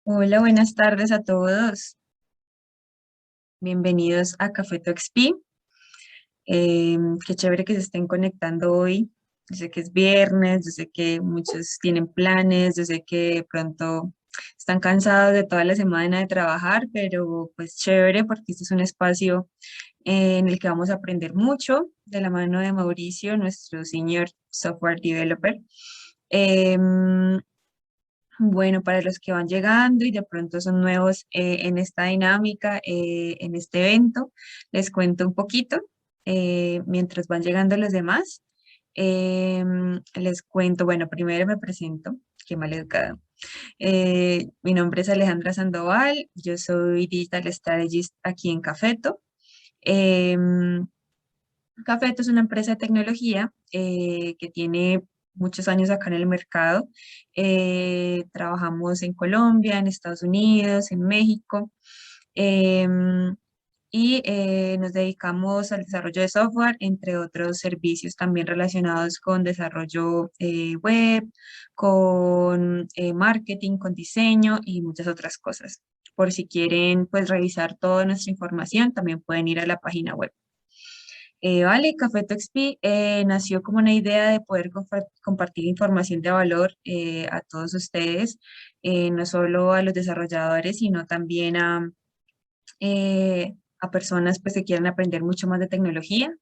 Hola, buenas tardes a todos. Bienvenidos a Café XP. Qué chévere que se estén conectando hoy. Yo sé que es viernes, yo sé que muchos tienen planes, yo sé que de pronto están cansados de toda la semana de trabajar, pero pues chévere porque este es un espacio en el que vamos a aprender mucho de la mano de Mauricio, nuestro Senior Software Developer. Em, Bueno, para los que van llegando y de pronto son nuevos en esta dinámica, en este evento, les cuento un poquito mientras van llegando los demás. Les cuento, bueno, primero me presento, qué mal educada. Mi nombre es Alejandra Sandoval, yo soy Digital Strategist aquí en Cafeto. Em, Cafeto es una empresa de tecnología que tiene muchos años acá en el mercado. Trabajamos en Colombia, en Estados Unidos, en México, em, y nos dedicamos al desarrollo de software, entre otros servicios también relacionados con desarrollo web, con marketing, con diseño y muchas otras cosas. Por si quieren pues revisar toda nuestra información, también pueden ir a la página web. Vale, Café XP nació como una idea de poder compartir información de valor a todos ustedes, no solo a los desarrolladores, sino también a personas pues, que quieran aprender mucho más de tecnología.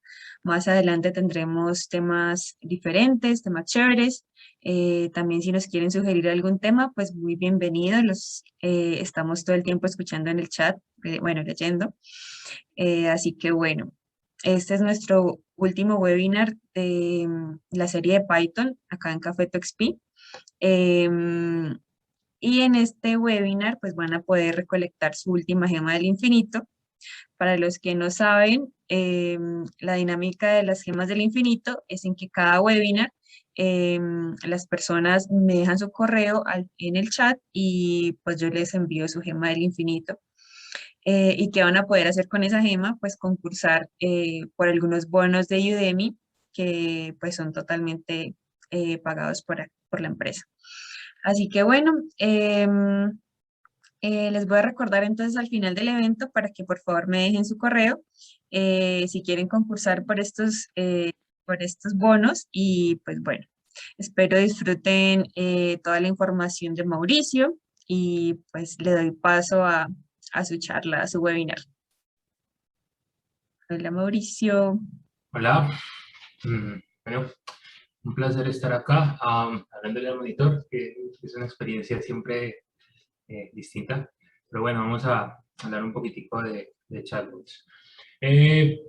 Más adelante tendremos temas diferentes, temas chéveres. También si nos quieren sugerir algún tema, pues muy bienvenidos. Estamos todo el tiempo escuchando en el chat, bueno, leyendo. Así que bueno, este es nuestro último webinar de la serie de Python acá en Café XP. Em, y en este webinar pues van a poder recolectar su última gema del infinito. Para los que no saben, la dinámica de las gemas del infinito es en que cada webinar las personas me dejan su correo en el chat y pues yo les envío su gema del infinito. ¿Y qué van a poder hacer con esa gema? Pues concursar por algunos bonos de Udemy que pues son totalmente pagados por la empresa. Así que bueno, les voy a recordar entonces al final del evento para que por favor me dejen su correo si quieren concursar por estos bonos y pues bueno, espero disfruten toda la información de Mauricio y pues le doy paso a su charla, a su webinar. Hola Mauricio. Hola, mm, bueno, un placer estar acá, hablando al monitor, que es una experiencia siempre distinta. Pero bueno, vamos a hablar un poquitico de chatbots.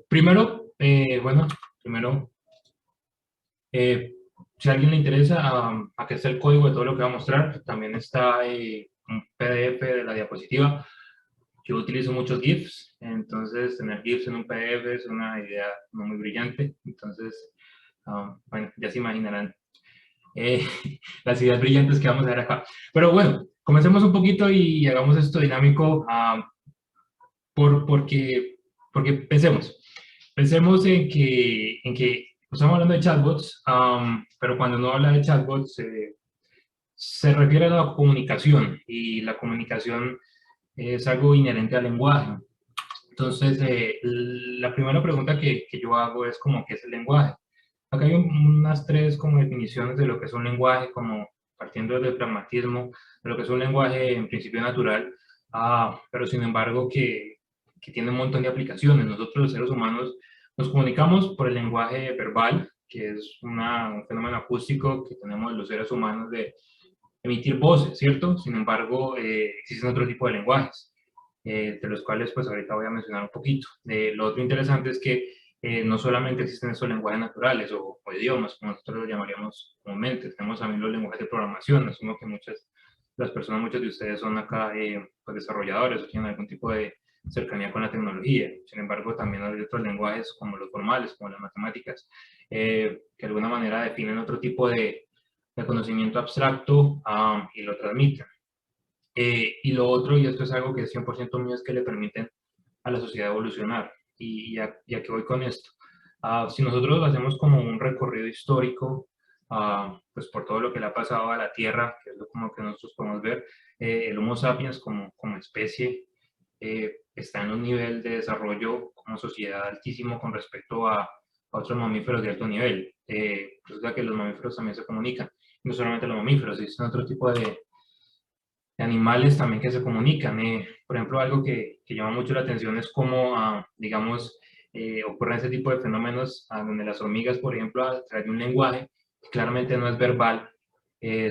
Primero, eh, si a alguien le interesa, aquí está el código de todo lo que va a mostrar. También está un PDF de la diapositiva. Yo utilizo muchos GIFs, entonces tener GIFs en un PDF es una idea no muy brillante. Entonces, bueno, ya se imaginarán eh, las ideas brillantes que vamos a ver acá. Pero bueno, comencemos un poquito y hagamos esto dinámico porque pensemos. Pensemos en que estamos hablando de chatbots, pero cuando uno habla de chatbots se refiere a la comunicación y la comunicación es algo inherente al lenguaje. Entonces, la primera pregunta que yo hago es como, ¿qué es el lenguaje? Acá hay unas tres como definiciones de lo que es un lenguaje, como partiendo del pragmatismo, de lo que es un lenguaje en principio natural, pero sin embargo que tiene un montón de aplicaciones. Nosotros los seres humanos nos comunicamos por el lenguaje verbal, que es un fenómeno acústico que tenemos los seres humanos de emitir voces, ¿cierto? Sin embargo, existen otro tipo de lenguajes, de los cuales pues ahorita voy a mencionar un poquito. Lo otro interesante es que no solamente existen esos lenguajes naturales o idiomas, como nosotros los llamaríamos comúnmente, tenemos también los lenguajes de programación. Asumo que las personas, muchos de ustedes son acá pues desarrolladores o tienen algún tipo de cercanía con la tecnología. Sin embargo, también hay otros lenguajes como los formales, como las matemáticas, que de alguna manera definen otro tipo de conocimiento abstracto y lo transmiten. Y lo otro, y esto es algo que es 100% mío, es que le permiten a la sociedad evolucionar. Y ya que voy con esto. Si nosotros hacemos como un recorrido histórico pues por todo lo que le ha pasado a la Tierra, que es lo como que nosotros podemos ver, el Homo sapiens como especie está en un nivel de desarrollo como sociedad altísimo con respecto a otros mamíferos de alto nivel. Resulta que los mamíferos también se comunican, no solamente los mamíferos, existen otro tipo de animales también que se comunican. Por ejemplo, algo que llama mucho la atención es cómo, digamos, ocurren ese tipo de fenómenos donde las hormigas, por ejemplo, a través de un lenguaje que claramente no es verbal,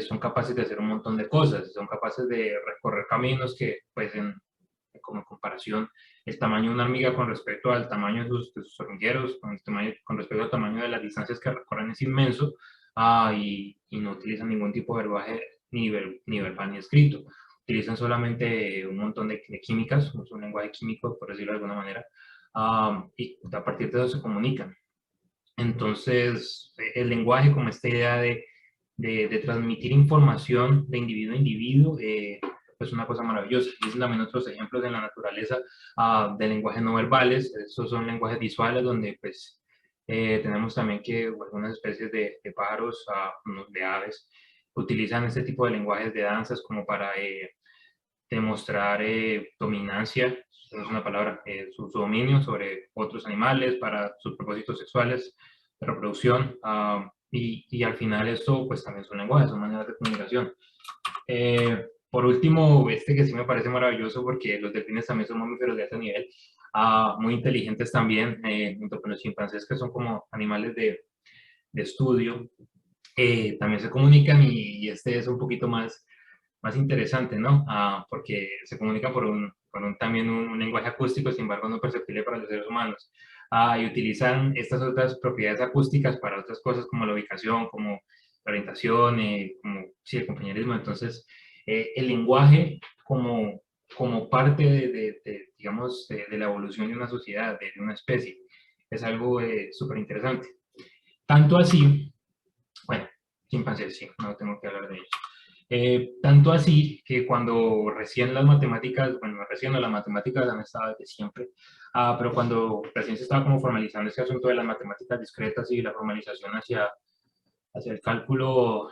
son capaces de hacer un montón de cosas, son capaces de recorrer caminos que, pues, como comparación, el tamaño de una hormiga con respecto al tamaño de sus hormigueros, con respecto al tamaño de las distancias que recorren es inmenso, y no utilizan ningún tipo de verbaje ni verbal ni escrito. Utilizan solamente un montón de químicas, un lenguaje químico, por decirlo de alguna manera, y a partir de eso se comunican. Entonces, el lenguaje como esta idea de transmitir información de individuo a individuo, es una cosa maravillosa. Dicen también otros ejemplos de la naturaleza de lenguajes no verbales, esos son lenguajes visuales donde pues tenemos también que algunas especies de pájaros, de aves, utilizan este tipo de lenguajes de danzas como para demostrar dominancia, esa es una palabra, su dominio sobre otros animales para sus propósitos sexuales, de reproducción, y al final esto pues también son lenguajes, son maneras de comunicación. Por último, este que sí me parece maravilloso porque los delfines también son mamíferos de alto nivel, muy inteligentes también, junto con los chimpancés que son como animales de estudio, también se comunican y este es un poquito más interesante, ¿no? Porque se comunica también un lenguaje acústico, sin embargo no perceptible para los seres humanos. Y utilizan estas otras propiedades acústicas para otras cosas como la ubicación, como la orientación, como sí, el compañerismo. Entonces, el lenguaje como parte digamos, de la evolución de una sociedad, de una especie, es algo súper interesante. Tanto así, bueno, chimpancés, sí, no tengo que hablar de ellos. Tanto así que cuando recién las matemáticas, bueno, recién no, las matemáticas han estado desde siempre, pero cuando recién se estaba como formalizando este asunto de las matemáticas discretas y la formalización hacia el cálculo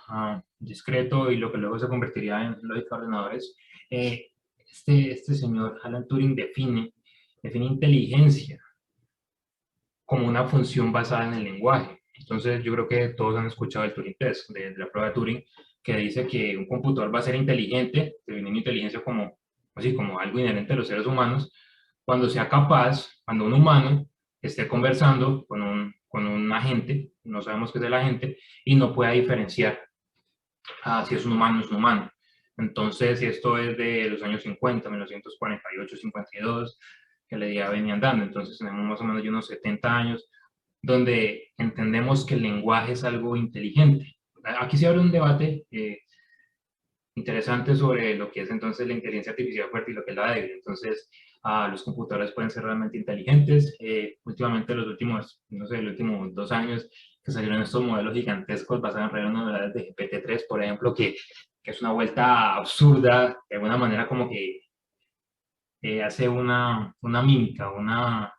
discreto y lo que luego se convertiría en lógica de ordenadores, este señor Alan Turing define inteligencia como una función basada en el lenguaje. Entonces, yo creo que todos han escuchado el Turing Test, de la prueba de Turing, que dice que un computador va a ser inteligente, definiendo inteligencia como, así, como algo inherente a los seres humanos, cuando sea capaz, cuando un humano esté conversando con un agente, no sabemos qué es el agente, y no pueda diferenciar si es un humano o es un humano. Entonces, esto es de los años 50, 1948, 52, que la idea venía andando. Entonces, tenemos más o menos unos 70 años donde entendemos que el lenguaje es algo inteligente. Aquí se abre un debate interesante sobre lo que es entonces la inteligencia artificial fuerte y lo que es la débil. Entonces, los computadores pueden ser realmente inteligentes. Últimamente, los últimos, no sé, los últimos 2 años que salieron estos modelos gigantescos basados en redes neuronales de GPT-3, por ejemplo, que es una vuelta absurda, de alguna manera como que hace una mímica, una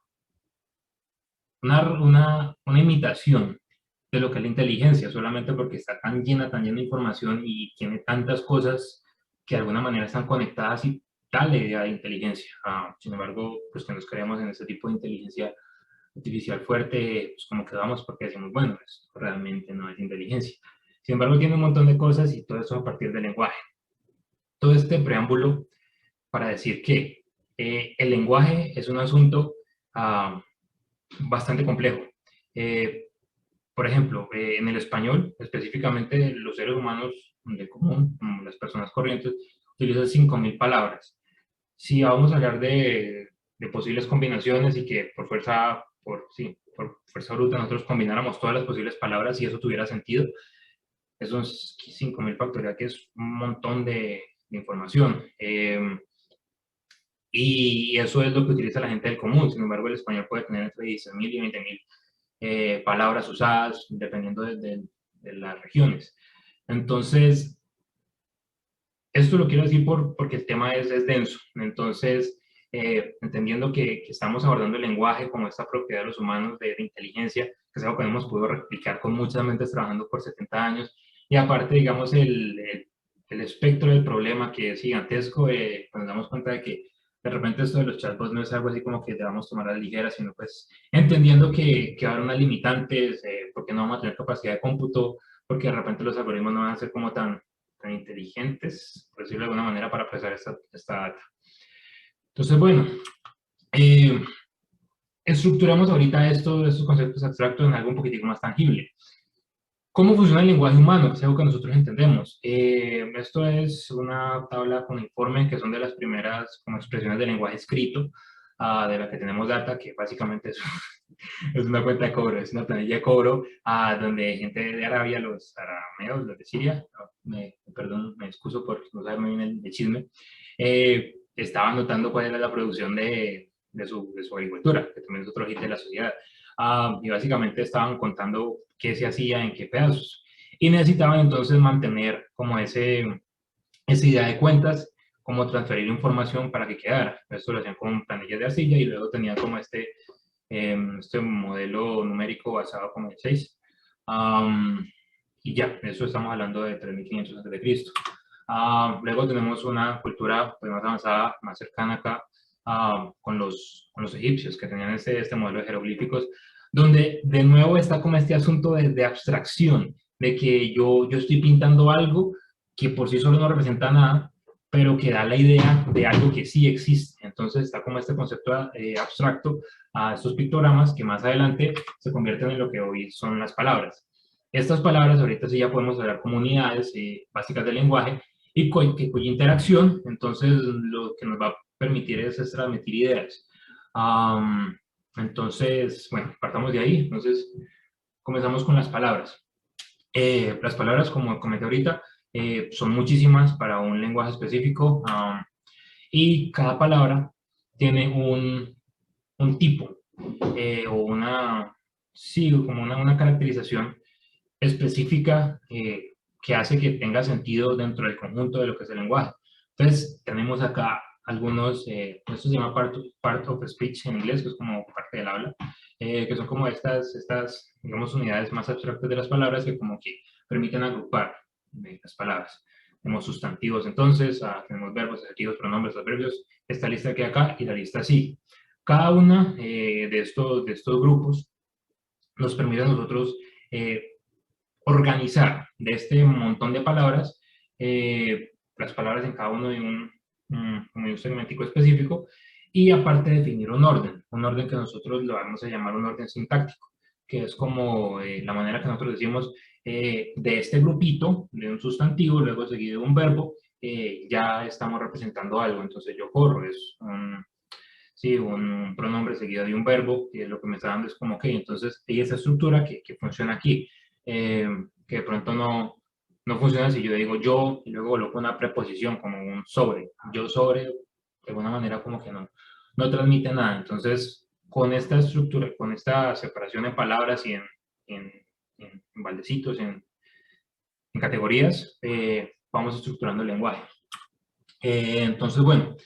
imitación de lo que es la inteligencia, solamente porque está tan llena de información y tiene tantas cosas que de alguna manera están conectadas y tal la idea de inteligencia. Sin embargo, pues que nos creemos en ese tipo de inteligencia artificial fuerte, pues como quedamos porque decimos, bueno, esto realmente no es inteligencia. Sin embargo, tiene un montón de cosas y todo eso a partir del lenguaje. Todo este preámbulo para decir que el lenguaje es un asunto bastante complejo. Eh, por ejemplo, en el español, específicamente los seres humanos de común, como las personas corrientes, utilizan 5.000 palabras. Si vamos a hablar de posibles combinaciones y que por fuerza bruta nosotros combináramos todas las posibles palabras y eso tuviera sentido, eso es 5.000 factorial, que es un montón de información. Y eso es lo que utiliza la gente del común. Sin embargo, el español puede tener entre 16.000 y 20.000 palabras usadas, dependiendo de las regiones. Entonces, esto lo quiero decir porque el tema es denso. Entonces, entendiendo que estamos abordando el lenguaje como esta propiedad de los humanos de inteligencia, que es algo que no hemos podido replicar con muchas mentes trabajando por 70 años. Y aparte, digamos, el espectro del problema que es gigantesco, pues nos damos cuenta de que de repente esto de los chatbots no es algo así como que debamos tomar a la ligera, sino pues entendiendo que va a haber unas limitantes, porque no vamos a tener capacidad de cómputo, porque de repente los algoritmos no van a ser como tan inteligentes, por decirlo de alguna manera, para procesar esta data. Entonces, bueno, estructuramos ahorita estos conceptos abstractos en algo un poquitico más tangible. ¿Cómo funciona el lenguaje humano? Que es algo que nosotros entendemos. Esto es una tabla con informe que son de las primeras como expresiones de lenguaje escrito, de la que tenemos data, que básicamente es, es una cuenta de cobro, es una planilla de cobro, donde gente de Arabia, los arameos, los de Siria, perdón, me excuso por no saber muy bien el chisme, estaban notando cuál era la producción de su agricultura, que también es otro hit de la sociedad. Y básicamente estaban contando qué se hacía en qué pedazos. Y necesitaban entonces mantener como esa idea de cuentas, cómo transferir información para que quedara. Esto lo hacían con planillas de arcilla y luego tenían como este modelo numérico basado como en 6. Y ya, eso estamos hablando de 3500 a.C. Luego tenemos una cultura pues, más avanzada, más cercana acá, con los egipcios, que tenían este modelo de jeroglíficos, donde de nuevo está como este asunto de abstracción, de que yo estoy pintando algo que por sí solo no representa nada, pero que da la idea de algo que sí existe. Entonces está como este concepto abstracto a estos pictogramas que más adelante se convierten en lo que hoy son las palabras. Estas palabras ahorita sí ya podemos hablar como unidades básicas del lenguaje y cuya interacción, entonces, lo que nos va a permitir es transmitir ideas. Entonces, bueno, partamos de ahí. Entonces, comenzamos con las palabras. Las palabras, como comenté ahorita, son muchísimas para un lenguaje específico y cada palabra tiene un tipo o sí, como una caracterización específica que hace que tenga sentido dentro del conjunto de lo que es el lenguaje. Entonces, tenemos acá algunos, esto se llama part of speech en inglés, que es como parte del habla, que son como estas, digamos, unidades más abstractas de las palabras que como que permiten agrupar las palabras. Tenemos sustantivos entonces, tenemos verbos, adjetivos, pronombres, adverbios, esta lista que hay acá y la lista sigue. Cada una de estos grupos nos permite a nosotros organizar de este montón de palabras, las palabras en cada uno de un segmentico específico, y aparte definir un orden que nosotros lo vamos a llamar un orden sintáctico, que es como la manera que nosotros decimos de este grupito, de un sustantivo, luego seguido de un verbo, ya estamos representando algo. Entonces yo corro, es sí, un pronombre seguido de un verbo, y lo que me está dando es como, ok, entonces hay esa estructura que funciona aquí, que de pronto no funciona si yo digo yo y luego coloco una preposición como un sobre. Yo sobre, de alguna manera como que no transmite nada. Entonces, con esta estructura, con esta separación en palabras y en baldecitos, en categorías, vamos estructurando el lenguaje. Entonces, bueno,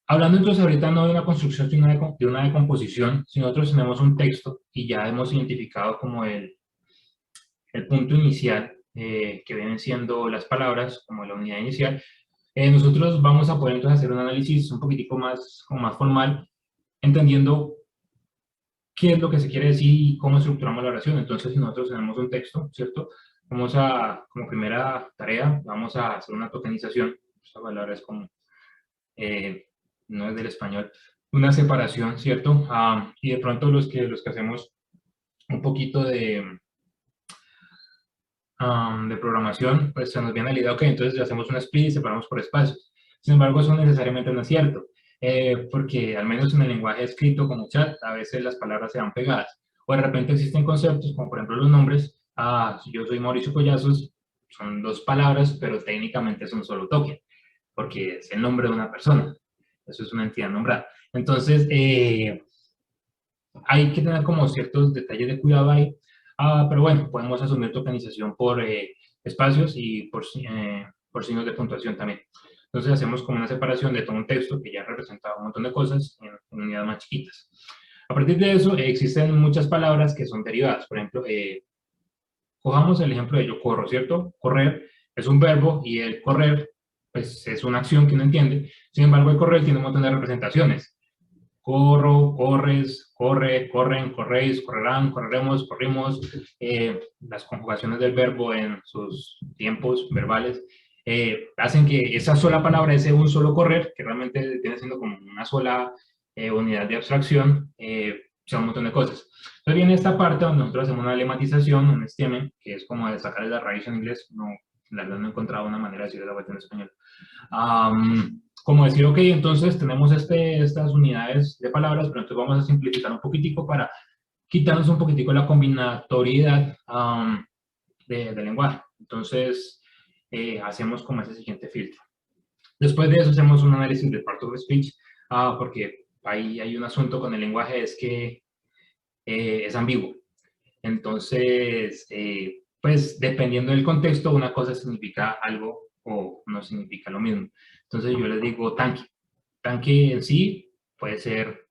hablando entonces ahorita no de una construcción, sino de una decomposición, si nosotros tenemos un texto y ya hemos identificado como el punto inicial, que vienen siendo las palabras, como la unidad inicial, nosotros vamos a poder entonces hacer un análisis un poquitico más, como más formal, entendiendo qué es lo que se quiere decir y cómo estructuramos la oración. Entonces, si nosotros tenemos un texto, ¿cierto? Como primera tarea, vamos a hacer una tokenización. Esta palabra es como... no es del español, una separación, ¿cierto? Y de pronto los que hacemos un poquito de programación, pues se nos viene la idea, ok, entonces hacemos un split y separamos por espacios. Sin embargo, eso necesariamente no es cierto, porque al menos en el lenguaje escrito como chat, a veces las palabras se van pegadas. O de repente existen conceptos, como por ejemplo los nombres. Si yo soy Mauricio Collazos, son dos palabras, pero técnicamente es un solo token, porque es el nombre de una persona. Eso es una entidad nombrada. Entonces, hay que tener como ciertos detalles de cuidado ahí, pero bueno, podemos asumir tokenización por espacios y por signos de puntuación también. Entonces hacemos como una separación de todo un texto que ya representa un montón de cosas en unidades más chiquitas. A partir de eso, existen muchas palabras que son derivadas. Por ejemplo, cojamos el ejemplo de yo corro, ¿cierto? Correr es un verbo y el correr, pues, es una acción que uno entiende. Sin embargo, el correr tiene un montón de representaciones. Corro, corres, corre, corren, corréis, correrán, correremos, corrimos. Las conjugaciones del verbo en sus tiempos verbales hacen que esa sola palabra, ese un solo correr, que realmente viene siendo como una sola unidad de abstracción, sea un montón de cosas. Entonces viene esta parte donde nosotros hacemos una lematización, un estemen, que es como de sacar la raíz en inglés. No, la verdad no he encontrado una manera de decirlo la vuelta en español. Como decir, ok, entonces tenemos estas unidades de palabras, pero entonces vamos a simplificar un poquitico para quitarnos un poquitico la combinatoriedad del lenguaje. Entonces, hacemos como ese siguiente filtro. Después de eso hacemos un análisis de part of speech, porque ahí hay un asunto con el lenguaje, es que es ambiguo. Entonces, pues dependiendo del contexto, una cosa significa algo o no significa lo mismo. Entonces yo les digo tanque. Tanque en sí puede ser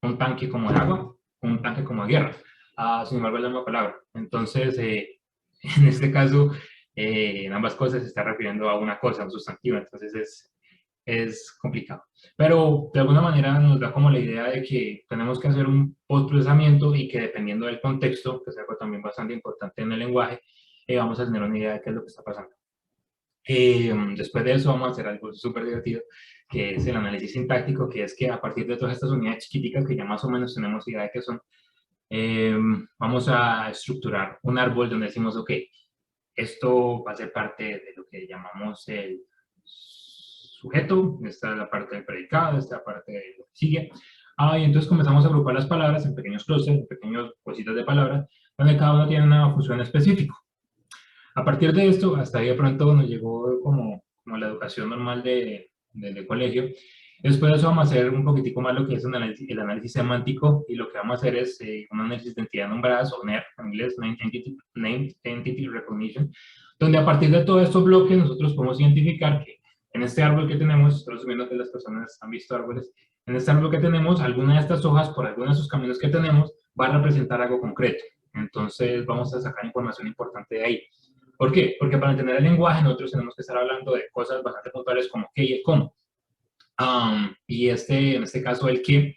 un tanque como de agua, un tanque como de guerra. Sin embargo, es la misma palabra. Entonces, en este caso, en ambas cosas se está refiriendo a una cosa, a un sustantivo. Entonces es complicado. Pero de alguna manera nos da como la idea de que tenemos que hacer un postprocesamiento y que dependiendo del contexto, que es algo también bastante importante en el lenguaje, vamos a tener una idea de qué es lo que está pasando. Después de eso vamos a hacer algo súper divertido, que es el análisis sintáctico, que es que a partir de todas estas unidades chiquiticas que ya más o menos tenemos idea de qué son, vamos a estructurar un árbol donde decimos, ok, esto va a ser parte de lo que llamamos el sujeto, esta es la parte del predicado, esta es la parte de lo que sigue. Y entonces comenzamos a agrupar las palabras en pequeños clústeres, en pequeños cositas de palabras, donde cada uno tiene una función específica. A partir de esto, hasta ahí de pronto nos llegó como la educación normal de colegio. Después de eso vamos a hacer un poquitico más lo que es el análisis semántico, y lo que vamos a hacer es un análisis de entidad nombradas, o NER, en inglés, Named Entity Recognition, donde a partir de todos estos bloques nosotros podemos identificar que en este árbol que tenemos, estoy asumiendo que las personas han visto árboles, en este árbol que tenemos, alguna de estas hojas, por alguno de esos caminos que tenemos, va a representar algo concreto. Entonces vamos a sacar información importante de ahí. ¿Por qué? Porque para entender el lenguaje nosotros tenemos que estar hablando de cosas bastante puntuales como qué y el cómo. Y en este caso el qué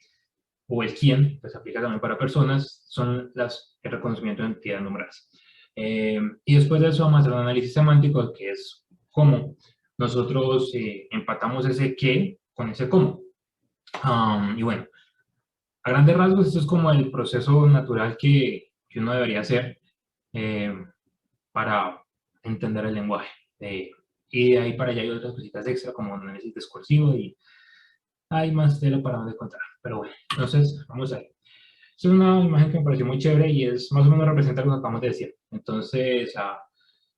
o el quién, pues aplica también para personas, son el reconocimiento de entidades nombradas. Y después de eso vamos a hacer un análisis semántico, que es cómo nosotros empatamos ese qué con ese cómo. Y bueno, a grandes rasgos esto es como el proceso natural que uno debería hacer para entender el lenguaje. Y de ahí para allá hay otras cositas extra como análisis discursivo y hay más tela para donde contar. Pero bueno, entonces vamos a ver. Esta es una imagen que me pareció muy chévere y es más o menos representa lo que acabamos de decir. Entonces,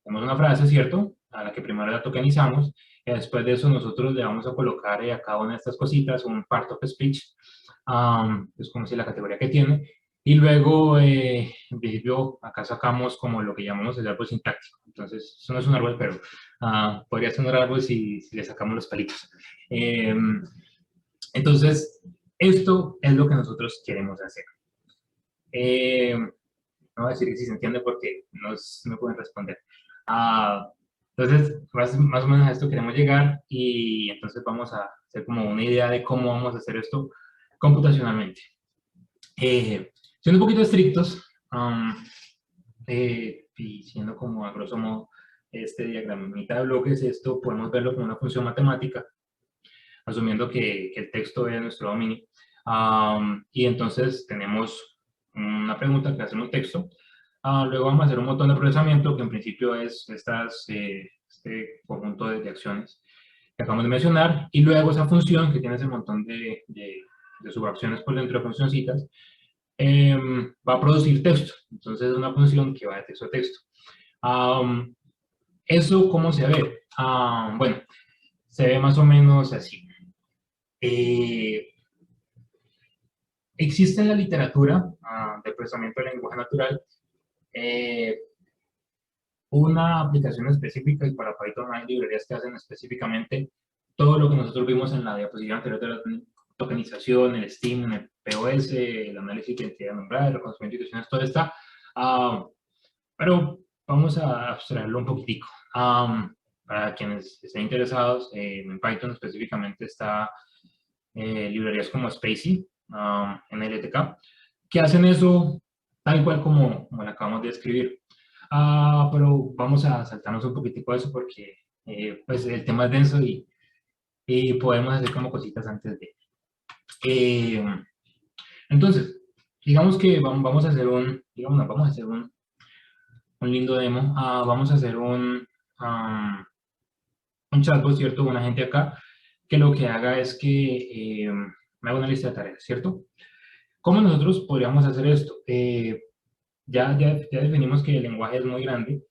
tenemos una frase, ¿cierto? A la que primero la tokenizamos. Y después de eso nosotros le vamos a colocar a cada una de estas cositas un part of speech. Es como si la categoría que tiene. Y luego, en principio, acá sacamos como lo que llamamos el árbol sintáctico. Entonces, eso no es un árbol, pero podría ser un árbol si le sacamos los palitos. Entonces, esto es lo que nosotros queremos hacer. No voy a decir que si se entiende porque no me pueden responder. Entonces, más o menos a esto queremos llegar y entonces vamos a hacer como una idea de cómo vamos a hacer esto computacionalmente. Siendo un poquito estrictos y siendo como a grosso modo este diagramita de bloques, esto podemos verlo como una función matemática, asumiendo que el texto es nuestro dominio. Y entonces tenemos una pregunta que hace un texto. Luego vamos a hacer un montón de procesamiento, que en principio es este conjunto de acciones que acabamos de mencionar. Y luego esa función, que tiene ese montón de subacciones por dentro de funcioncitas, va a producir texto. Entonces es una función que va de texto a texto. ¿Eso cómo se ve? Bueno, se ve más o menos así. Existe en la literatura de procesamiento del lenguaje natural una aplicación específica, y para Python hay librerías que hacen específicamente todo lo que nosotros vimos en la diapositiva anterior de la tokenización, el STEAM, POS, el análisis de identidad nombrada, el reconocimiento de instituciones, todo está. Pero vamos a abstraerlo un poquitico. Para quienes estén interesados, en Python específicamente está librerías como SpaCy, NLTK, que hacen eso tal cual como lo acabamos de describir. Pero vamos a saltarnos un poquitico de eso porque pues el tema es denso y podemos hacer como cositas antes de. Entonces, digamos que vamos a hacer un lindo demo. Vamos a hacer un chatbot, ¿cierto? Un agente acá que lo que haga es que me haga una lista de tareas, ¿cierto? ¿Cómo nosotros podríamos hacer esto? Ya definimos que el lenguaje es muy grande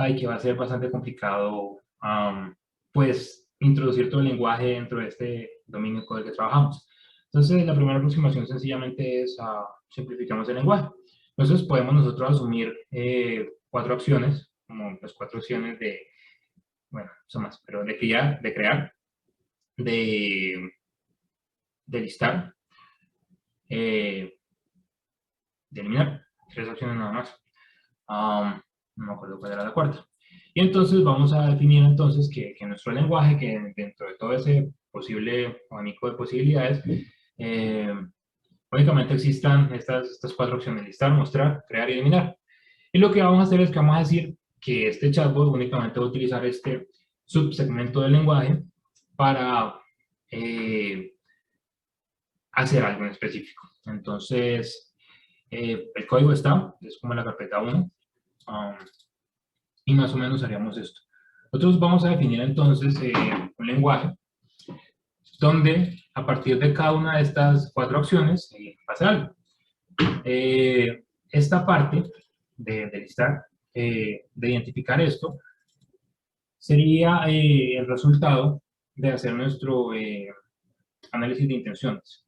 y que va a ser bastante complicado, pues, introducir todo el lenguaje dentro de este dominio con el que trabajamos. Entonces, la primera aproximación sencillamente es simplificamos el lenguaje. Entonces, podemos nosotros asumir 4 acciones, como las 4 acciones de, bueno, son más, pero de crear, de listar, de eliminar, 3 acciones nada más. No me acuerdo cuál era la cuarta. Y entonces vamos a definir entonces que nuestro lenguaje, que dentro de todo ese posible abanico de posibilidades, únicamente existan estas 4 opciones: listar, mostrar, crear y eliminar. Y lo que vamos a hacer es que vamos a decir que este chatbot únicamente va a utilizar este subsegmento del lenguaje para hacer algo en específico. Entonces, el código está, es como la carpeta 1, y más o menos haríamos esto. Nosotros vamos a definir entonces un lenguaje donde a partir de cada una de estas 4 opciones pasa algo. Esta parte de listar, de identificar esto, sería el resultado de hacer nuestro análisis de intenciones.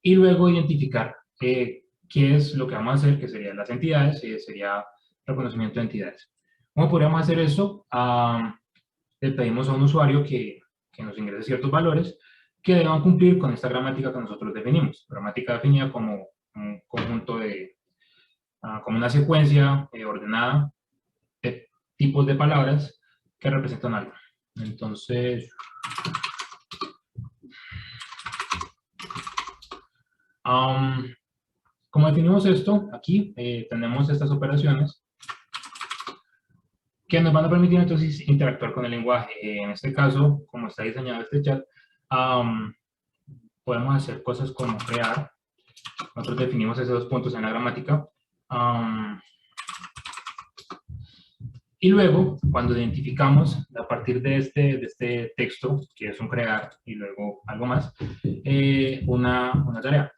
Y luego identificar qué es lo que vamos a hacer, que serían las entidades, sería reconocimiento de entidades. ¿Cómo podríamos hacer eso? Le pedimos a un usuario que nos ingrese ciertos valores que deban cumplir con esta gramática que nosotros definimos. Gramática definida como un conjunto de, como una secuencia ordenada de tipos de palabras que representan algo. Entonces, como definimos esto, aquí tenemos estas operaciones que nos van a permitir entonces interactuar con el lenguaje. En este caso, como está diseñado este chat, podemos hacer cosas como crear. Nosotros definimos esos 2 puntos en la gramática. Y luego, cuando identificamos a partir de este texto, que es un crear y luego algo más, una tarea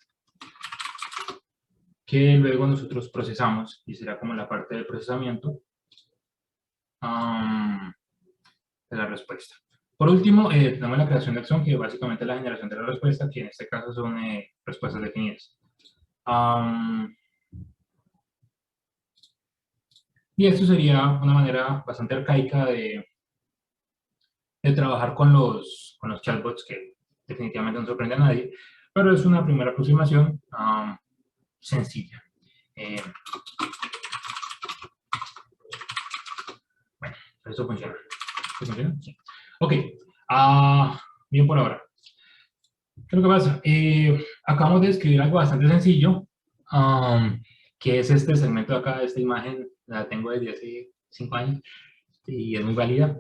que luego nosotros procesamos y será como la parte del procesamiento de la respuesta. Por último, tenemos la creación de acción, que básicamente es la generación de la respuesta, que en este caso son respuestas definidas. Y esto sería una manera bastante arcaica de trabajar con los chatbots, que definitivamente no sorprende a nadie, pero es una primera aproximación sencilla. Bueno, eso funciona. ¿Sí funciona? Sí. Ok. Bien por ahora. ¿Qué es lo que pasa? Acabamos de escribir algo bastante sencillo, que es este segmento de acá, esta imagen, la tengo desde hace 5 años y es muy válida.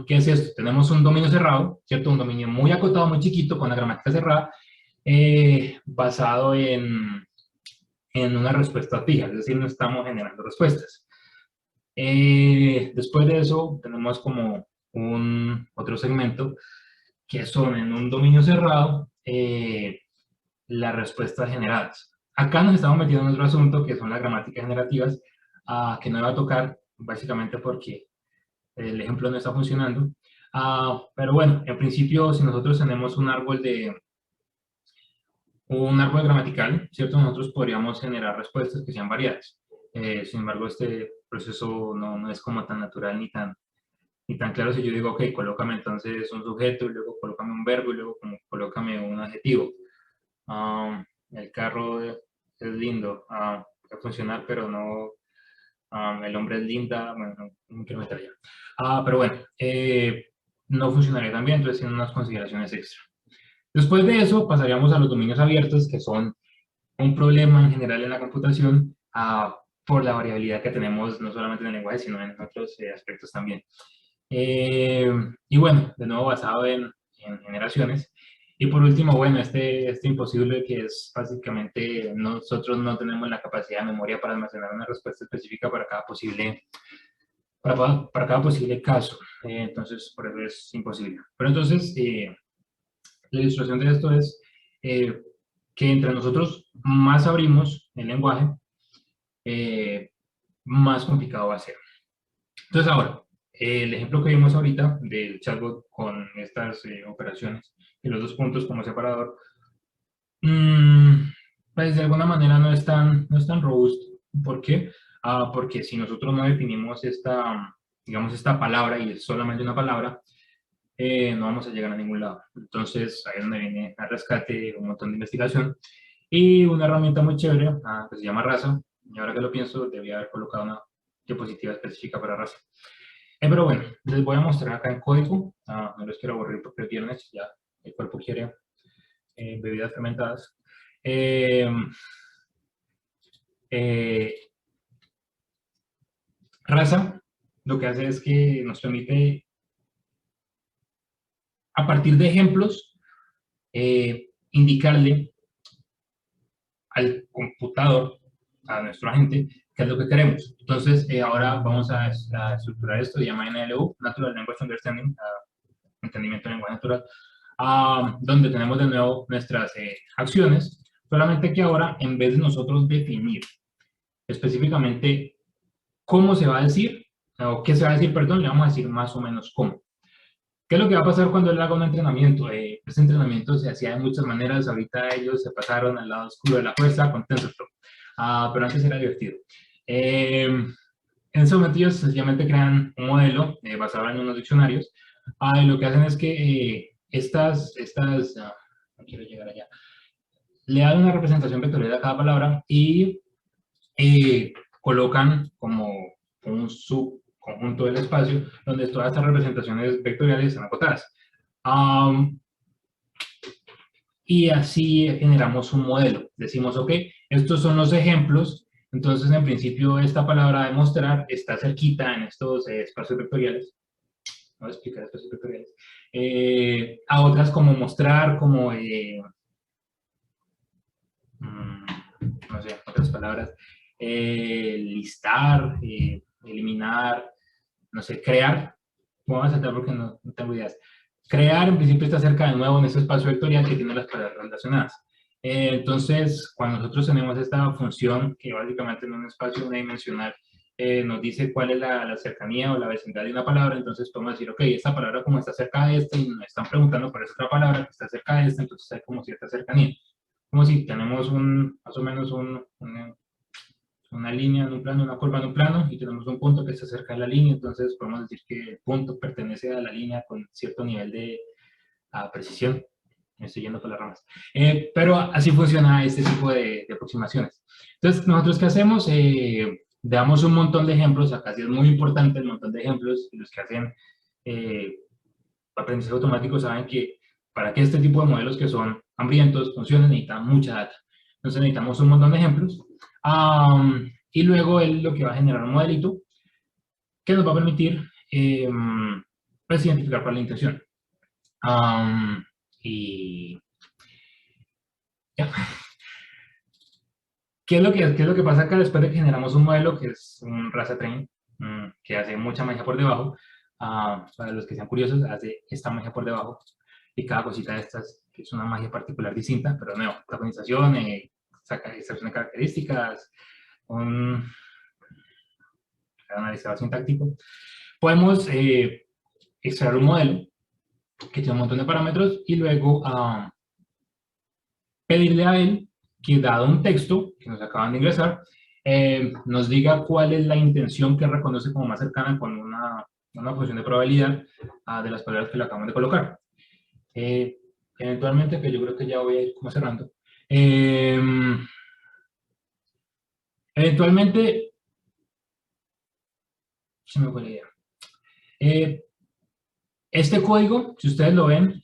¿Qué es esto? Tenemos un dominio cerrado, ¿cierto? Un dominio muy acotado, muy chiquito, con la gramática cerrada, basado en una respuesta fija, es decir, no estamos generando respuestas. Después de eso, tenemos como otro segmento, que son en un dominio cerrado, las respuestas generadas. Acá nos estamos metiendo en otro asunto, que son las gramáticas generativas, que no va a tocar básicamente porque el ejemplo no está funcionando. Pero bueno, en principio, si nosotros tenemos un árbol gramatical, ¿cierto? Nosotros podríamos generar respuestas que sean variadas. Sin embargo, este proceso no es como tan natural ni tan claro. Si yo digo, ok, colócame entonces un sujeto, y luego colócame un verbo, y luego colócame un adjetivo. el carro es lindo, puede funcionar, pero no, el hombre es linda, bueno, no quiero meter allá. Pero bueno, no funcionaría tan bien, entonces tienen unas consideraciones extra. Después de eso, pasaríamos a los dominios abiertos, que son un problema en general en la computación por la variabilidad que tenemos no solamente en el lenguaje, sino en otros aspectos también. Y bueno, de nuevo basado en generaciones. Y por último, bueno, este imposible que es básicamente nosotros no tenemos la capacidad de memoria para almacenar una respuesta específica para cada posible caso. Entonces, por eso es imposible. Pero entonces, la ilustración de esto es que entre nosotros más abrimos el lenguaje, más complicado va a ser. Entonces ahora, el ejemplo que vimos ahorita del chatbot con estas operaciones y los dos puntos como separador, pues de alguna manera no es tan robusto. ¿Por qué? Porque si nosotros no definimos digamos, esta palabra y es solamente una palabra, no vamos a llegar a ningún lado. Entonces, ahí es donde viene al rescate un montón de investigación y una herramienta muy chévere que se llama Rasa. Y ahora que lo pienso, debía haber colocado una diapositiva específica para Rasa. Pero bueno, les voy a mostrar acá en código. No les quiero aburrir porque el viernes ya el cuerpo quiere bebidas fermentadas. Rasa lo que hace es que nos permite, a partir de ejemplos, indicarle al computador, a nuestro agente, qué es lo que queremos. Entonces, ahora vamos a estructurar esto, se llama NLU, Natural Language Understanding, entendimiento del lenguaje natural, donde tenemos de nuevo nuestras acciones, solamente que ahora, en vez de nosotros definir específicamente cómo se va a decir, o qué se va a decir, perdón, le vamos a decir más o menos cómo. ¿Qué es lo que va a pasar cuando él haga un entrenamiento? Este entrenamiento se hacía de muchas maneras, ahorita ellos se pasaron al lado oscuro de la fuerza con TensorFlow, pero antes era divertido. En ese momento ellos sencillamente crean un modelo basado en unos diccionarios, y lo que hacen es que no quiero llegar allá, le dan una representación vectorial a cada palabra y colocan como un subconjunto del espacio donde todas estas representaciones vectoriales están acotadas. Y así generamos un modelo. Decimos, ok, estos son los ejemplos. Entonces, en principio, esta palabra demostrar está cerquita en estos espacios vectoriales. Voy a explicar espacios vectoriales. A otras como mostrar, como, no sé, otras palabras, listar, eliminar, no sé, crear. Vamos a saltar porque no tengo ideas. Crear, en principio, está cerca de nuevo en ese espacio vectorial que tiene las palabras relacionadas. Entonces, cuando nosotros tenemos esta función, que básicamente en un espacio unidimensional nos dice cuál es la cercanía o la vecindad de una palabra, entonces podemos decir, ok, esta palabra como está cerca de esta y nos están preguntando por esa otra palabra que está cerca de esta, entonces hay como cierta cercanía. Como si tenemos más o menos una línea en un plano, una curva en un plano, y tenemos un punto que está cerca de la línea, entonces podemos decir que el punto pertenece a la línea con cierto nivel de precisión. Me estoy yendo por las ramas. Pero así funciona este tipo de aproximaciones. Entonces, ¿nosotros qué hacemos? Damos un montón de ejemplos, acá sí es muy importante el montón de ejemplos, y los que hacen aprendizaje automático saben que para que este tipo de modelos que son hambrientos funcionen necesitan mucha data. Entonces necesitamos un montón de ejemplos. Y luego él lo que va a generar un modelito que nos va a permitir pues, identificar cuál es la intención. Y ya. ¿Qué es lo que pasa acá después de que generamos un modelo que es un Rasa Train, que hace mucha magia por debajo? Para los que sean curiosos, hace esta magia por debajo y cada cosita de estas es una magia particular distinta, pero no, tokenización, extracción de características, un analizador sintáctico. Podemos extraer un modelo que tiene un montón de parámetros y luego pedirle a él que, dado un texto que nos acaban de ingresar, nos diga cuál es la intención que reconoce como más cercana con una función de probabilidad de las palabras que le acabamos de colocar. Eventualmente, que yo creo que ya voy a ir como cerrando, Eventualmente, se me fue la idea. Este código, si ustedes lo ven,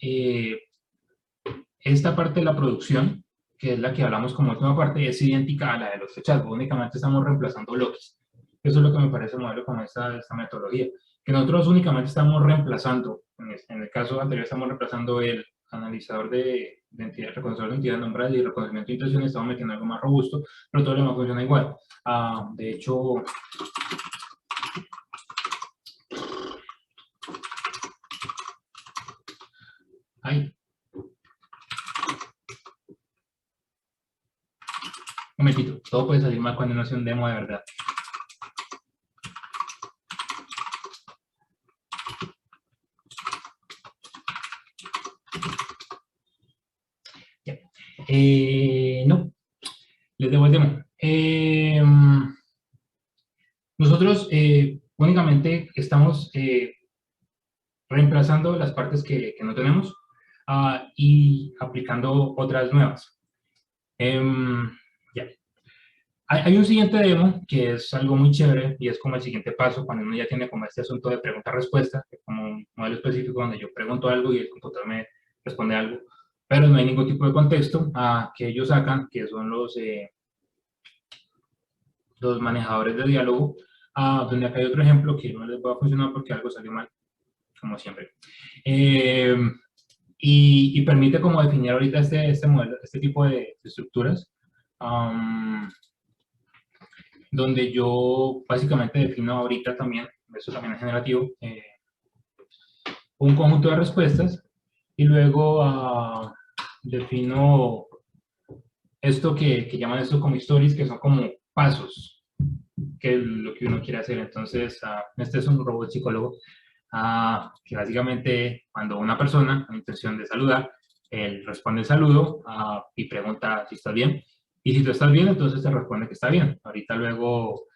esta parte de la producción, que es la que hablamos como última parte, es idéntica a la de los chatbots. Únicamente estamos reemplazando bloques. Eso es lo que me parece modelo con esta metodología. Que nosotros únicamente estamos reemplazando, en el caso anterior estamos reemplazando el analizador de identidad, reconocedor de identidad nombrada y reconocimiento de intención, estamos metiendo algo más robusto, pero todo lo demás funciona igual. De hecho, ay, un momentito, todo puede salir mal cuando uno hace un demo de verdad. No, les debo el demo. Nosotros únicamente estamos reemplazando las partes que no tenemos y aplicando otras nuevas. Ya. Hay un siguiente demo que es algo muy chévere y es como el siguiente paso cuando uno ya tiene como este asunto de pregunta-respuesta, como un modelo específico donde yo pregunto algo y el computador me responde algo, pero no hay ningún tipo de contexto que ellos sacan, que son los manejadores de diálogo, donde acá hay otro ejemplo que no les va a funcionar porque algo salió mal, como siempre. Y permite como definir ahorita este modelo, este tipo de estructuras, donde yo básicamente defino ahorita también, eso también es generativo, un conjunto de respuestas y luego defino esto que llaman esto como stories, que son como pasos, que es lo que uno quiere hacer. Entonces, este es un robot psicólogo que básicamente cuando una persona con intención de saludar, él responde el saludo y pregunta si estás bien. Y si tú estás bien, entonces te responde que está bien. Ahorita luego,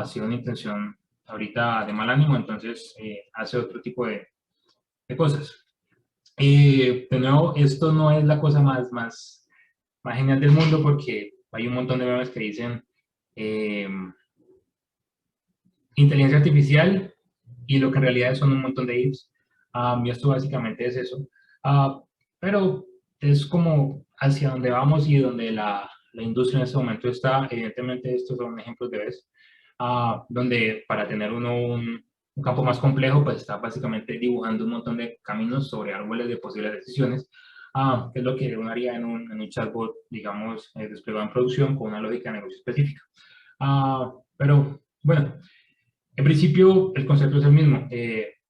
si una intención ahorita de mal ánimo, entonces hace otro tipo de cosas. De nuevo, esto no es la cosa más genial del mundo porque hay un montón de memes que dicen inteligencia artificial y lo que en realidad son un montón de ifs. Y esto básicamente es eso. Pero es como hacia donde vamos y donde la industria en este momento está. Evidentemente, estos son ejemplos de vez, donde para tener uno un campo más complejo, pues está básicamente dibujando un montón de caminos sobre árboles de posibles decisiones, que es lo que uno haría en un chatbot, digamos, desplegado en producción con una lógica de negocio específica. Pero bueno, en principio, el concepto es el mismo.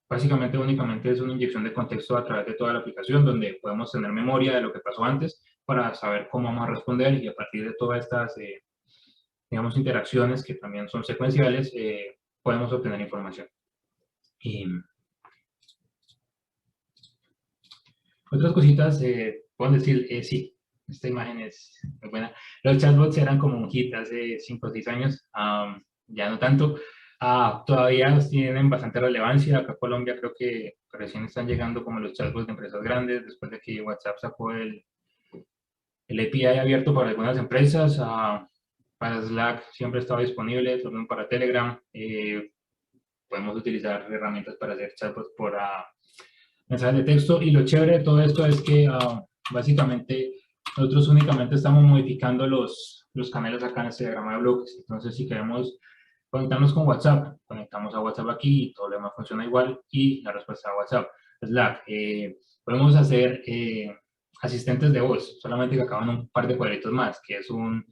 Básicamente, únicamente es una inyección de contexto a través de toda la aplicación, donde podemos tener memoria de lo que pasó antes para saber cómo vamos a responder y a partir de todas estas, digamos, interacciones que también son secuenciales, podemos obtener información. Y otras cositas, puedo decir, sí, esta imagen es muy buena. Los chatbots eran como un hit hace 5 o 6 años, ya no tanto. Todavía tienen bastante relevancia. Acá en Colombia creo que recién están llegando como los chatbots de empresas grandes, después de que WhatsApp sacó el API abierto para algunas empresas. Para Slack siempre estaba disponible, también para Telegram. Podemos utilizar herramientas para hacer chatbots por mensajes de texto. Y lo chévere de todo esto es que básicamente nosotros únicamente estamos modificando los canales acá en este diagrama de bloques. Entonces, si queremos conectarnos con WhatsApp, conectamos a WhatsApp aquí y todo lo demás funciona igual y la respuesta a WhatsApp. Slack, podemos hacer asistentes de voz, solamente que acaban un par de cuadritos más, que es un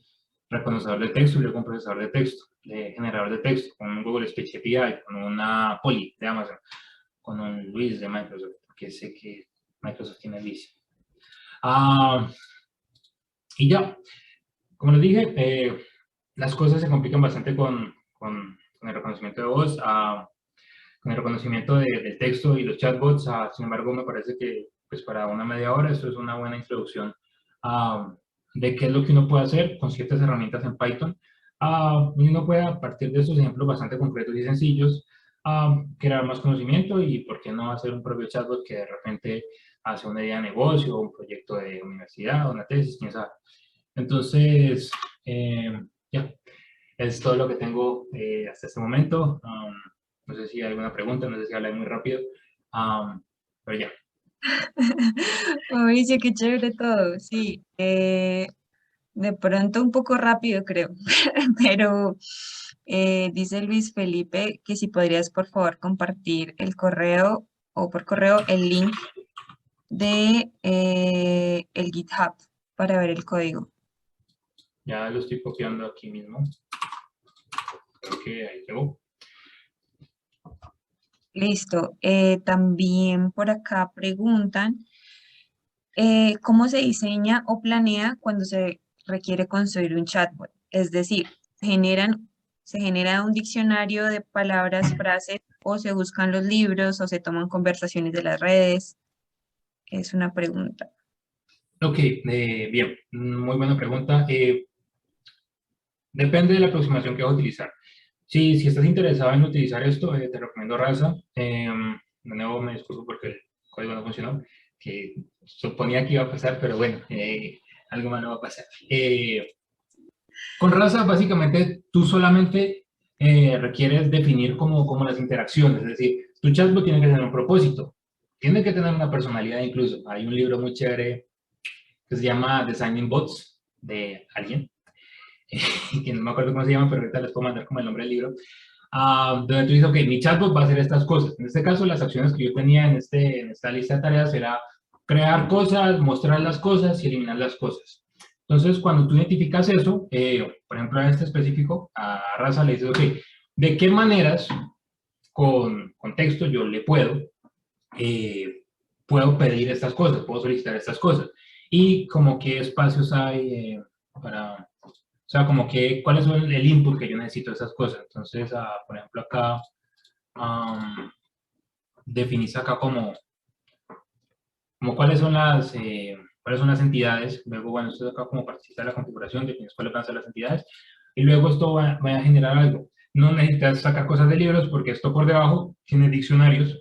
reconocedor de texto y luego un procesador de texto, generador de texto, con un Google Speech API, con una Polly de Amazon, con un Luis de Microsoft, que sé que Microsoft tiene Luis. Y ya, como les dije, las cosas se complican bastante con el reconocimiento de voz, con el reconocimiento del texto y los chatbots. Sin embargo, me parece que pues para una media hora esto es una buena introducción de qué es lo que uno puede hacer con ciertas herramientas en Python. Uno puede, a partir de estos ejemplos bastante concretos y sencillos, crear más conocimiento y por qué no hacer un propio chatbot que de repente hace una idea de negocio, un proyecto de universidad, una tesis, quién sabe. Entonces, ya. es todo lo que tengo hasta este momento. No sé si hay alguna pregunta, no sé si hablé muy rápido, pero ya. Mauricio, qué chévere todo, sí. De pronto un poco rápido, creo, pero dice Luis Felipe que si podrías, por favor, compartir el correo o por correo el link de el GitHub para ver el código. Ya lo estoy copiando aquí mismo. Creo que ahí llegó. Listo. También por acá preguntan, ¿cómo se diseña o planea cuando se requiere construir un chatbot? Es decir, se genera un diccionario de palabras, frases, o se buscan los libros, o se toman conversaciones de las redes. Es una pregunta. Ok, bien, muy buena pregunta. Depende de la aproximación que vas a utilizar. Si estás interesado en utilizar esto, te recomiendo Rasa. De nuevo me disculpo porque el código no funcionó, que suponía que iba a pasar, pero bueno, algo más no va a pasar. Con Rasa, básicamente, tú solamente requieres definir como las interacciones, es decir, tu chatbot tiene que tener un propósito, tiene que tener una personalidad incluso. Hay un libro muy chévere que se llama Designing Bots, de alguien, que no me acuerdo cómo se llama, pero ahorita les puedo mandar como el nombre del libro, donde tú dices, ok, mi chatbot va a hacer estas cosas. En este caso, las acciones que yo tenía en esta lista de tareas era crear cosas, mostrar las cosas y eliminar las cosas. Entonces, cuando tú identificas eso, por ejemplo, en este específico, a Raza le dices, ok, ¿de qué maneras con texto yo le eh, puedo pedir estas cosas, puedo solicitar estas cosas? Y como qué espacios hay para, o sea, como que, ¿cuál es el input que yo necesito de esas cosas? Entonces, por ejemplo, acá definís acá como cuáles son las entidades. Luego, bueno, esto acá como participa de la configuración, defines cuáles van a ser las entidades. Y luego esto va a generar algo. No necesitas sacar cosas de libros porque esto por debajo tiene diccionarios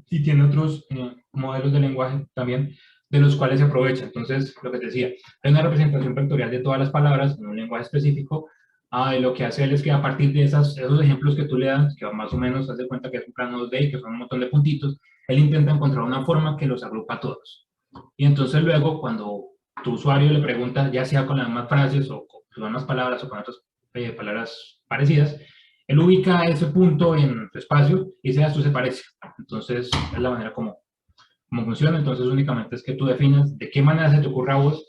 y tiene otros modelos de lenguaje también de los cuales se aprovecha. Entonces, lo que te decía, hay una representación vectorial de todas las palabras en un lenguaje específico. Y lo que hace él es que a partir de esos ejemplos que tú le das, que más o menos haz de cuenta que es un plano 2D, que son un montón de puntitos, él intenta encontrar una forma que los agrupa a todos. Y entonces luego, cuando tu usuario le pregunta, ya sea con las mismas frases o con las mismas palabras o con otras palabras parecidas, él ubica ese punto en su espacio y dice, esto se parece. Entonces, es la manera como funciona. Entonces, únicamente es que tú definas de qué manera se te ocurre a vos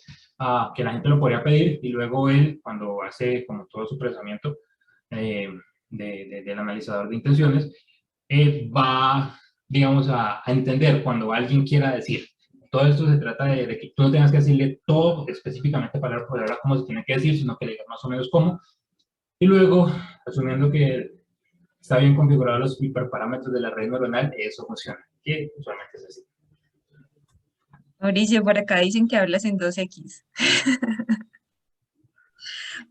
que la gente lo podría pedir y luego él, cuando hace como todo su procesamiento eh, del analizador de intenciones, va, digamos, a entender cuando alguien quiera decir. Todo esto se trata de que tú no tengas que decirle todo específicamente palabra por palabra cómo se tiene que decir, sino que le digas más o menos cómo. Y luego, asumiendo que está bien configurado los hiperparámetros de la red neuronal, eso funciona, que usualmente es así. Mauricio, por acá dicen que hablas en 2X,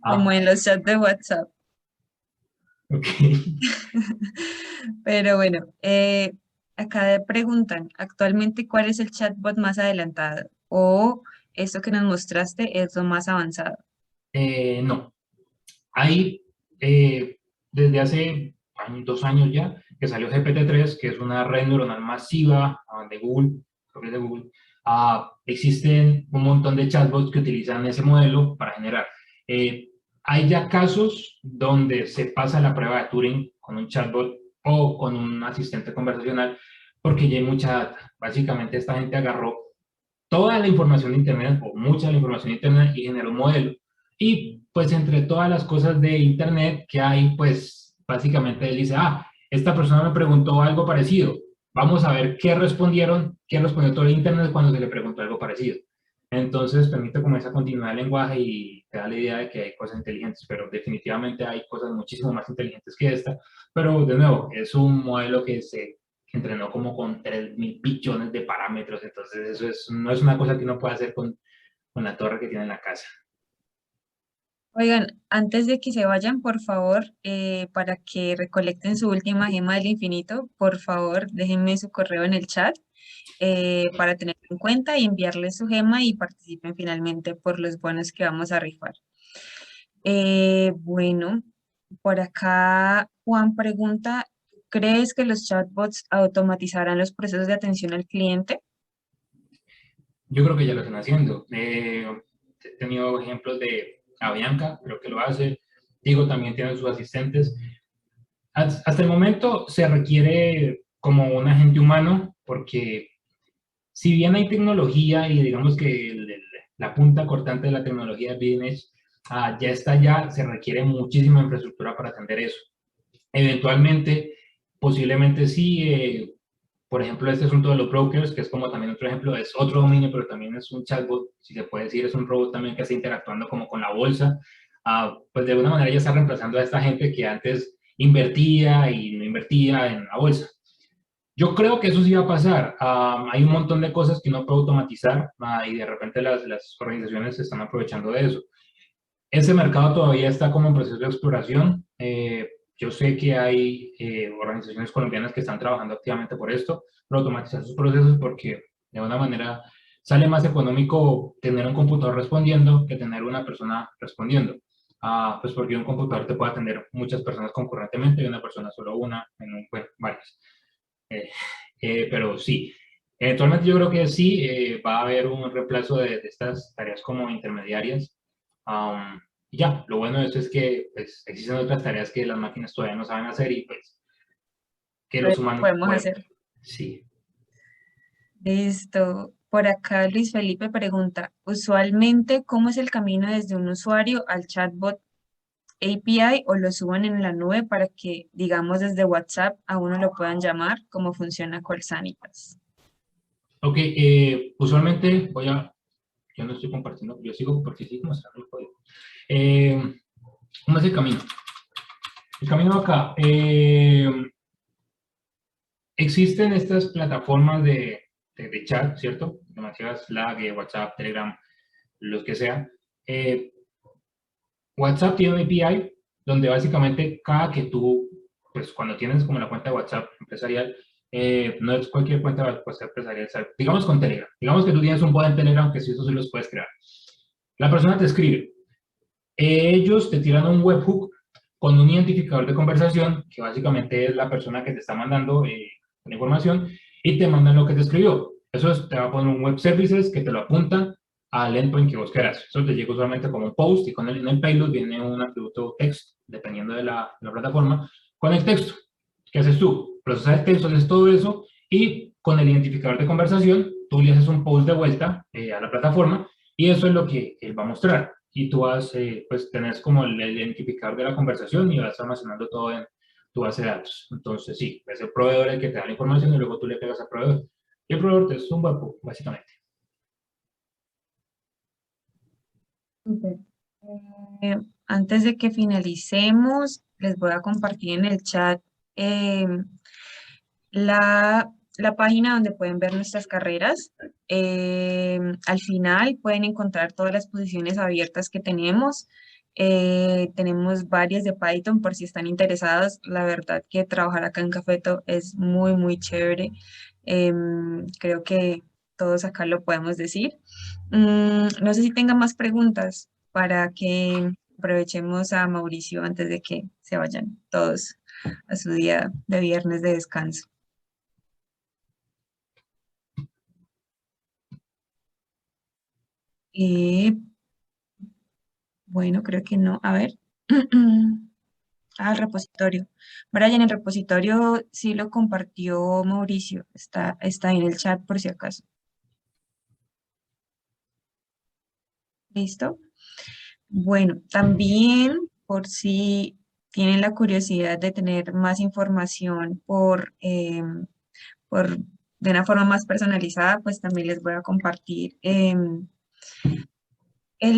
como Ah, en los chats de WhatsApp. ok. Pero bueno, acá preguntan, actualmente, ¿cuál es el chatbot más adelantado? O esto que nos mostraste es lo más avanzado. No, hay desde hace 2 años ya que salió GPT-3, que es una red neuronal masiva de Google, creo que es de Google. Existen un montón de chatbots que utilizan ese modelo para generar. Eh, Hay ya casos donde se pasa la prueba de Turing con un chatbot o con un asistente conversacional porque ya hay mucha data. Básicamente esta gente agarró toda la información de Internet o mucha de la información de Internet y generó un modelo. Y pues entre todas las cosas de Internet que hay, pues básicamente él dice, esta persona me preguntó algo parecido. Vamos a ver qué respondió todo el Internet cuando se le preguntó algo parecido. Entonces permite como esa continuidad del lenguaje y te da la idea de que hay cosas inteligentes, pero definitivamente hay cosas muchísimo más inteligentes que esta. Pero de nuevo, es un modelo que se entrenó como con 3.000 billones de parámetros, entonces eso no es una cosa que uno pueda hacer con la torre que tiene en la casa. Oigan, antes de que se vayan, por favor, para que recolecten su última gema del infinito, por favor, déjenme su correo en el chat para tenerlo en cuenta y enviarles su gema y participen finalmente por los bonos que vamos a rifar. Bueno, por acá Juan pregunta, ¿crees que los chatbots automatizarán los procesos de atención al cliente? Yo creo que ya lo están haciendo. He tenido ejemplos de Avianca, creo que lo hace. Digo, también tiene sus asistentes. Hasta el momento se requiere como un agente humano, porque si bien hay tecnología y digamos que la punta cortante de la tecnología de business ya está ya, se requiere muchísima infraestructura para atender eso. Eventualmente, posiblemente sí, por ejemplo, este asunto de los brokers, que es como también otro ejemplo, es otro dominio, pero también es un chatbot, si se puede decir, es un robot también que está interactuando como con la bolsa. Pues de alguna manera ya está reemplazando a esta gente que antes invertía y no invertía en la bolsa. Yo creo que eso sí va a pasar. Hay un montón de cosas que no puede automatizar y de repente las organizaciones se están aprovechando de eso. Ese mercado todavía está como en proceso de exploración. Yo sé que hay organizaciones colombianas que están trabajando activamente por esto, por automatizar sus procesos, porque de alguna manera sale más económico tener un computador respondiendo que tener una persona respondiendo. Pues porque un computador te puede atender muchas personas concurrentemente y una persona solo una, bueno, varias. Eh, pero sí, eventualmente yo creo que sí va a haber un reemplazo de estas tareas como intermediarias. Y ya, lo bueno de esto es que pues, existen otras tareas que las máquinas todavía no saben hacer y pues que los humanos Podemos pueden. hacer. Sí. Listo. Por acá Luis Felipe pregunta, usualmente, ¿cómo es el camino desde un usuario al chatbot API o lo suben en la nube para que, digamos, desde WhatsApp a uno lo puedan llamar? ¿Cómo funciona Sanitas? Ok, usualmente yo no estoy compartiendo, yo sigo porque sí mostrando el código. ¿Cómo es el camino? El camino acá. Existen estas plataformas de chat, ¿cierto? Demasiadas Slack, WhatsApp, Telegram, los que sea. Eh, WhatsApp tiene un API donde básicamente cada que tú, pues cuando tienes como la cuenta de WhatsApp empresarial, no es cualquier cuenta de WhatsApp empresarial, digamos con Telegram. Digamos que tú tienes un bot en Telegram que si eso sí los puedes crear. La persona te escribe. Ellos te tiran un webhook con un identificador de conversación, que básicamente es la persona que te está mandando la información, y te mandan lo que te escribió. Te va a poner un web services que te lo apunta al endpoint que vos quieras. Eso te llega usualmente como un post y en el payload viene un atributo text, dependiendo de la plataforma, con el texto. ¿Qué haces tú? Procesas el texto, haces todo eso y con el identificador de conversación tú le haces un post de vuelta a la plataforma y eso es lo que él va a mostrar. Y tú pues tenés como el identificador de la conversación y vas almacenando todo en tu base de datos. Entonces, sí, es el proveedor el que te da la información y luego tú le pegas al proveedor. Y el proveedor te es un webhook, básicamente. Súper. Antes de que finalicemos, les voy a compartir en el chat la página donde pueden ver nuestras carreras. Al final pueden encontrar todas las posiciones abiertas que tenemos. Tenemos varias de Python por si están interesados. La verdad que trabajar acá en Cafeto es muy, muy chévere. Creo que todos acá lo podemos decir. No sé si tengan más preguntas para que aprovechemos a Mauricio antes de que se vayan todos a su día de viernes de descanso. Eh, bueno, creo que no. A ver. El repositorio. Brian, el repositorio sí lo compartió Mauricio. Está en el chat por si acaso. ¿Listo? Bueno, también por si tienen la curiosidad de tener más información por de una forma más personalizada, pues también les voy a compartir el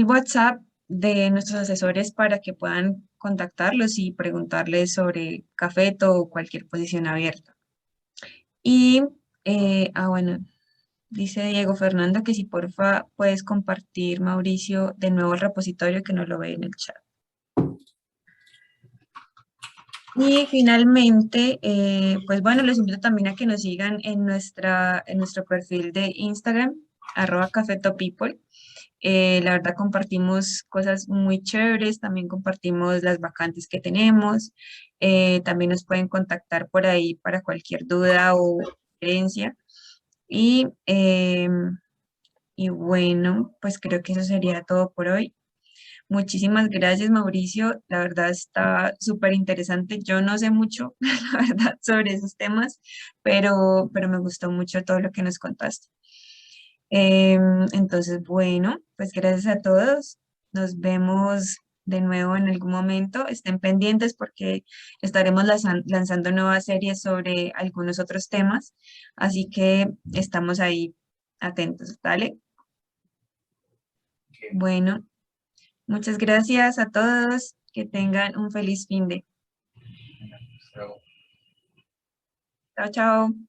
WhatsApp de nuestros asesores para que puedan contactarlos y preguntarles sobre Cafeto o cualquier posición abierta. Y, bueno, dice Diego Fernando que si porfa puedes compartir, Mauricio, de nuevo el repositorio que no lo ve en el chat. Y finalmente, pues bueno, les invito también a que nos sigan en nuestro perfil de Instagram, @cafetopeople. La verdad compartimos cosas muy chéveres, también compartimos las vacantes que tenemos. También nos pueden contactar por ahí para cualquier duda o sugerencia. Y, y bueno, pues creo que eso sería todo por hoy. Muchísimas gracias, Mauricio. La verdad está súper interesante. Yo no sé mucho, la verdad, sobre esos temas, pero me gustó mucho todo lo que nos contaste. Entonces, bueno, pues gracias a todos. Nos vemos de nuevo en algún momento. Estén pendientes porque estaremos lanzando nuevas series sobre algunos otros temas. Así que estamos ahí atentos, ¿vale? Bueno, muchas gracias a todos. Que tengan un feliz fin de. So, Chao, chao.